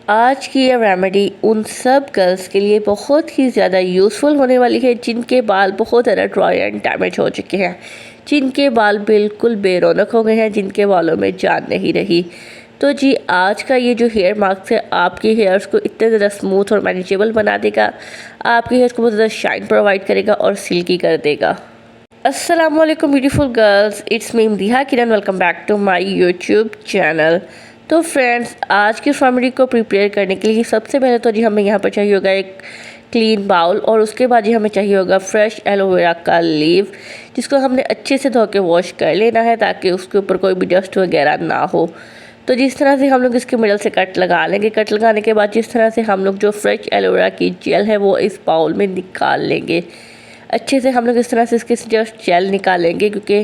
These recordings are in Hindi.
आज की ये रेमेडी उन सब गर्ल्स के लिए बहुत ही ज़्यादा यूज़फुल होने वाली है जिनके बाल बहुत ज़्यादा ड्राई एंड डैमेज हो चुके हैं, जिनके बाल बिल्कुल बेरौनक हो गए हैं, जिनके बालों में जान नहीं रही। तो जी आज का ये जो हेयर मास्क है आपके हेयर्स को इतने ज़्यादा स्मूथ और मैनेजेबल बना देगा, आपके हेयर्स को बहुत ज़्यादा शाइन प्रोवाइड करेगा और सिल्की कर देगा। अस्सलाम वालेकुम beautiful girls, it's me Imtiha Kiran, welcome back to my YouTube channel. तो फ्रेंड्स, आज की रेमेडी को प्रिपेयर करने के लिए सबसे पहले तो जी हमें यहाँ पर चाहिए होगा एक क्लीन बाउल, और उसके बाद जी हमें चाहिए होगा फ्रेश एलोवेरा का लीव, जिसको हमने अच्छे से धो के वॉश कर लेना है ताकि उसके ऊपर कोई भी डस्ट वगैरह ना हो। तो जिस तरह से हम लोग इसके मिडल से कट लगा लेंगे, कट लगाने के बाद जिस तरह से हम लोग जो फ्रेश एलोवेरा की जेल है वो इस बाउल में निकाल लेंगे। अच्छे से हम लोग इस तरह से इसके जस्ट जेल निकालेंगे, क्योंकि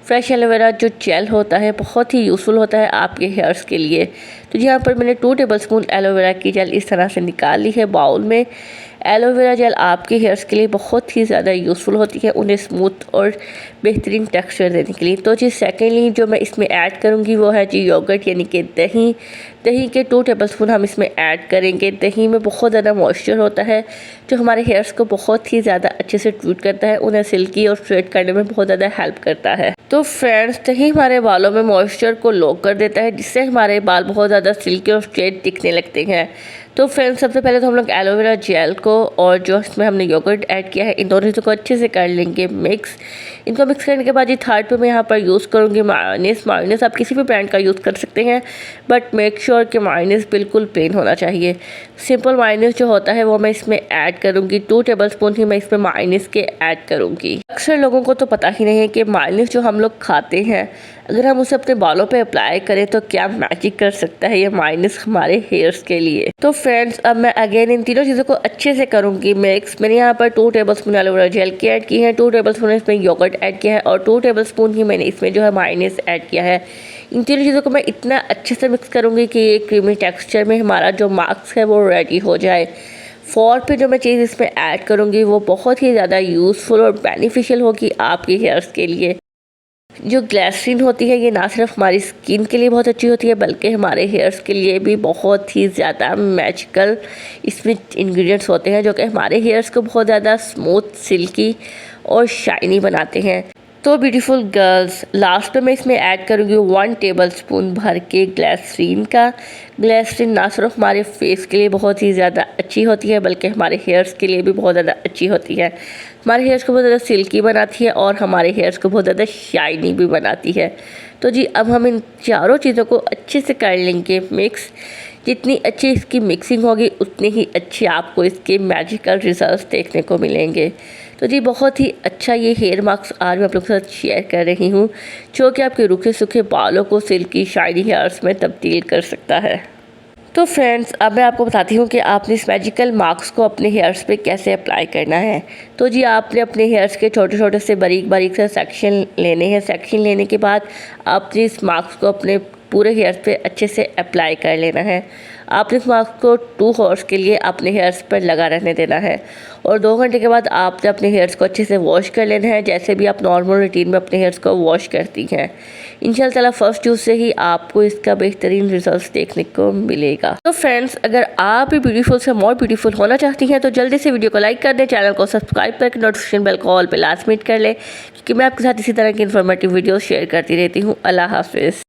फ्रेश एलोवेरा जो जेल होता है बहुत ही यूज़फुल होता है आपके हेयर्स के लिए। तो यहाँ पर मैंने 2 टेबलस्पून एलोवेरा की जेल इस तरह से निकाल ली है बाउल में। एलोवेरा जेल आपके हेयर्स के लिए बहुत ही ज़्यादा यूज़फुल होती है, उन्हें स्मूथ और बेहतरीन टेक्सचर देने के लिए। तो जी सेकेंडली जो मैं इसमें ऐड करूँगी वो है जी योगर्ट, यानी कि दही। दही के 2 टेबलस्पून हम इसमें ऐड करेंगे। दही में बहुत ज़्यादा मॉइस्चर होता है जो हमारे हेयर्स को बहुत ही ज़्यादा अच्छे से ट्रीट करता है, उन्हें सिल्की और स्ट्रेट करने में बहुत ज़्यादा हेल्प करता है। तो फ्रेंड्स, दही हमारे बालों में मॉइस्चर को लॉक कर देता है, जिससे हमारे बाल बहुत ज़्यादा सिल्की और स्ट्रेट दिखने लगते हैं। तो फ्रेंड्स, सबसे पहले तो हम लोग एलोवेरा जेल को और जो इसमें हमने योगर्ट ऐड किया है, इन दोनों चीज़ों को अच्छे से कर लेंगे मिक्स। इनको मिक्स करने के बाद ये थर्ड पे मैं यहाँ पर यूज़ करूँगी मायोनीज। मायोनीज आप किसी भी ब्रांड का यूज़ कर सकते हैं, बट मेक श्योर कि मायोनीज बिल्कुल प्लेन होना चाहिए। सिंपल मायोनीज जो होता है वो मैं इसमें ऐड करूँगी। 2 टेबलस्पून ही मैं इसमें मायोनीज के ऐड करूँगी। अक्सर लोगों को तो पता ही नहीं है कि मायोनीज जो हम लोग खाते हैं, अगर हम उसे अपने बालों पे अप्लाई करें तो क्या मैजिक कर सकता है ये मायोनीज हमारे हेयर्स के लिए। तो फ्रेंड्स, अब मैं अगेन इन तीनों चीज़ों को अच्छे से करूँगी मिक्स। मैंने यहाँ पर 2 टेबलस्पून एलोवेरा जेल की ऐड की है, 2 टेबलस्पून इसमें योगर्ट ऐड किया है और 2 टेबलस्पून ही मैंने इसमें जो है मायोनीज ऐड किया है। इन तीनों चीज़ों को मैं इतना अच्छे से मिक्स करूँगी कि ये क्रीमी टेक्सचर में हमारा जो मास्क है वो रेडी हो जाए। फोर्थ पे जो मैं चीज़ इसमें ऐड करूँगी वो बहुत ही ज़्यादा यूज़फुल और बेनिफिशियल होगी आपके हेयर्स के लिए। जो ग्लिसरीन होती है ये ना सिर्फ हमारी स्किन के लिए बहुत अच्छी होती है, बल्कि हमारे हेयर्स के लिए भी बहुत ही ज़्यादा मैजिकल इसमें इंग्रेडिएंट्स होते हैं, जो कि हमारे हेयर्स को बहुत ज़्यादा स्मूथ, सिल्की और शाइनी बनाते हैं। तो ब्यूटीफुल गर्ल्स, लास्ट में मैं इसमें ऐड करूँगी 1 टेबलस्पून भर के ग्लिसरीन का। ग्लिसरीन ना सिर्फ हमारे फेस के लिए बहुत ही ज़्यादा अच्छी होती है, बल्कि हमारे हेयर्स के लिए भी बहुत ज़्यादा अच्छी होती है। हमारे हेयर्स को बहुत ज़्यादा सिल्की बनाती है और हमारे हेयर्स को बहुत ज़्यादा शाइनी भी बनाती है। तो जी अब हम इन चारों चीज़ों को अच्छे से कर लेंगे मिक्स। जितनी अच्छी इसकी मिक्सिंग होगी उतनी ही अच्छे आपको इसके मैजिकल रिजल्ट्स देखने को मिलेंगे। तो जी बहुत ही अच्छा ये हेयर मास्क आज मैं आप लोगों के साथ शेयर कर रही हूँ, जो कि आपके रूखे सूखे बालों को सिल्की शाइनी हेयर्स में तब्दील कर सकता है। तो फ्रेंड्स, अब मैं आपको बताती हूँ कि आपने इस मैजिकल मास्क को अपने हेयर्स पे कैसे अप्लाई करना है। तो जी आपने अपने हेयर्स के छोटे छोटे से बारीक बारीक से सेक्शन लेने हैं। सेक्शन लेने के बाद आपने इस मास्क को अपने पूरे हेयर्स पे अच्छे से अप्लाई कर लेना है। आपने इस मास्क को 2 आवर्स के लिए अपने हेयर्स पर लगा रहने देना है, और 2 घंटे के बाद आपने अपने हेयर्स को अच्छे से वॉश कर लेना है, जैसे भी आप नॉर्मल रूटीन में अपने हेयर्स को वॉश करती हैं। इंशाल्लाह फर्स्ट यूज़ से ही आपको इसका बेहतरीन रिजल्ट्स देखने को मिलेगा। तो फ्रेंड्स, अगर आप भी ब्यूटीफुल से मोर ब्यूटीफुल होना चाहती हैं तो जल्दी से वीडियो को लाइक कर दें, चैनल को सब्सक्राइब करके नोटिफिकेशन बेल को ऑल पे लाजमी कर लें, क्योंकि मैं आपके साथ इसी तरह की इन्फॉर्मेटिव वीडियोस शेयर करती रहती हूँ। अल्लाह हाफिज़।